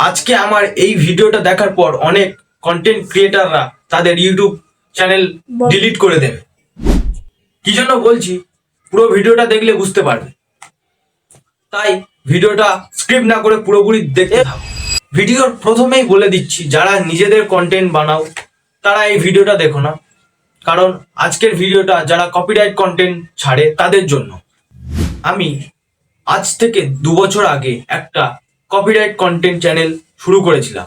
আজকে আমার এই ভিডিওটা দেখার পর অনেক কন্টেন্ট ক্রিয়েটাররা তাদের ইউটিউব চ্যানেল ডিলিট করে দেবে। কি জন্য বলছি, পুরো ভিডিওটা দেখলে বুঝতে পারবে। তাই ভিডিওটা স্ক্রিপ্ট না করে পুরোপুরি দেখতে থাকো। ভিডিওর প্রথমেই বলে দিচ্ছি, যারা নিজেদের কন্টেন্ট বানাও তারা এই ভিডিওটা দেখো না, কারণ আজকের ভিডিওটা যারা কপিরাইট কন্টেন্ট ছাড়ে তাদের জন্য। আমি আজ থেকে 2 বছর আগে একটা কপিরাইট কন্টেন্ট চ্যানেল শুরু করেছিলাম,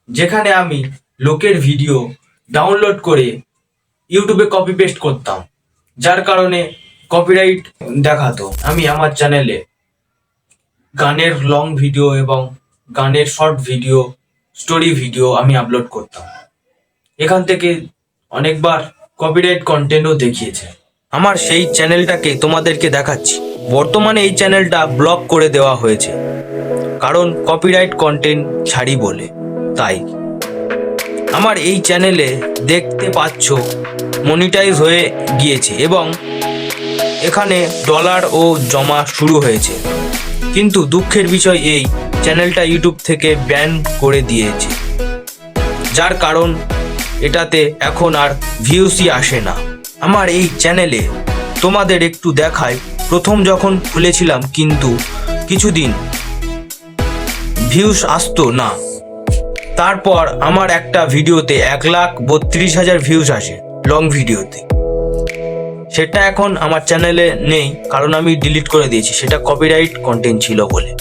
যেখানে আমি লোকের ভিডিও ডাউনলোড করে ইউটিউবে কপি পেস্ট করতাম, যার কারণে কপিরাইট দেখাতো। আমি আমার চ্যানেলে গানের লং ভিডিও এবং গানের শর্ট ভিডিও, স্টোরি ভিডিও আমি আপলোড করতাম। এখান থেকে অনেকবার কপিরাইট কন্টেন্টও দেখিয়েছে। আমার সেই চ্যানেলটাকে তোমাদেরকে দেখাচ্ছি। বর্তমানে এই চ্যানেলটা ব্লক করে দেওয়া হয়েছে, কারণ কপিরাইট কন্টেন্ট ছাড়ি বলে। তাই আমার এই চ্যানেলে দেখতে পাচ্ছ মনিটাইজ হয়ে গিয়েছে এবং এখানে ডলারও জমা শুরু হয়েছে। কিন্তু দুঃখের বিষয় এই চ্যানেলটা ইউটিউব থেকে ব্যান করে দিয়েছে, যার কারণ এটাতে এখন আর ভিউসই আসে না। আমার এই চ্যানেলে তোমাদের একটু দেখায়, প্রথম যখন খুলেছিলাম কিন্তু কিছুদিন ভিউস আসতো না। তারপর আমার একটা ভিডিওতে 1,32,000 ভিউস আসে, লং ভিডিওতে। সেটা এখন আমার চ্যানেলে নেই, কারণ আমি ডিলিট করে দিয়েছি, সেটা কপিরাইট কন্টেন্ট ছিল বলে।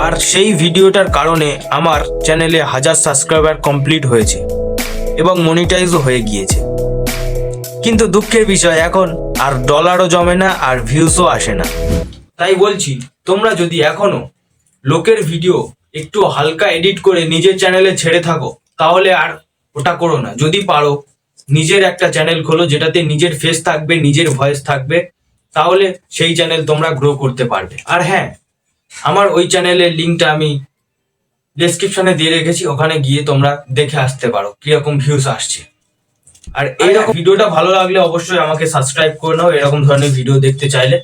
আর সেই ভিডিওটার কারণে আমার চ্যানেলে 1000 সাবস্ক্রাইবার কমপ্লিট হয়েছে এবং মনিটাইজও হয়ে গিয়েছে। কিন্তু দুঃখের বিষয়, এখন আর ডলারও জমে না আর ভিউসও আসে না। তাই বলছি, তোমরা যদি এখনো লোকের ভিডিও একটু হালকা এডিট করে নিজের চ্যানেলে ছেড়ে থাকো, তাহলে আর ওটা করো না। যদি পারো নিজের একটা চ্যানেল খোলো, যেটাতে নিজের ফেস থাকবে, নিজের ভয়েস থাকবে, তাহলে সেই চ্যানেল তোমরা গ্রো করতে পারবে। আর হ্যাঁ, আমার ওই চ্যানেলের লিঙ্কটা আমি ডেসক্রিপশনে দিয়ে রেখেছি, ওখানে গিয়ে তোমরা দেখে আসতে পারো কিরকম ভিউস আসছে। আর এইরকম ভিডিওটা ভালো লাগলে অবশ্যই আমাকে সাবস্ক্রাইব করে নাও, এরকম ধরনের ভিডিও দেখতে চাইলে।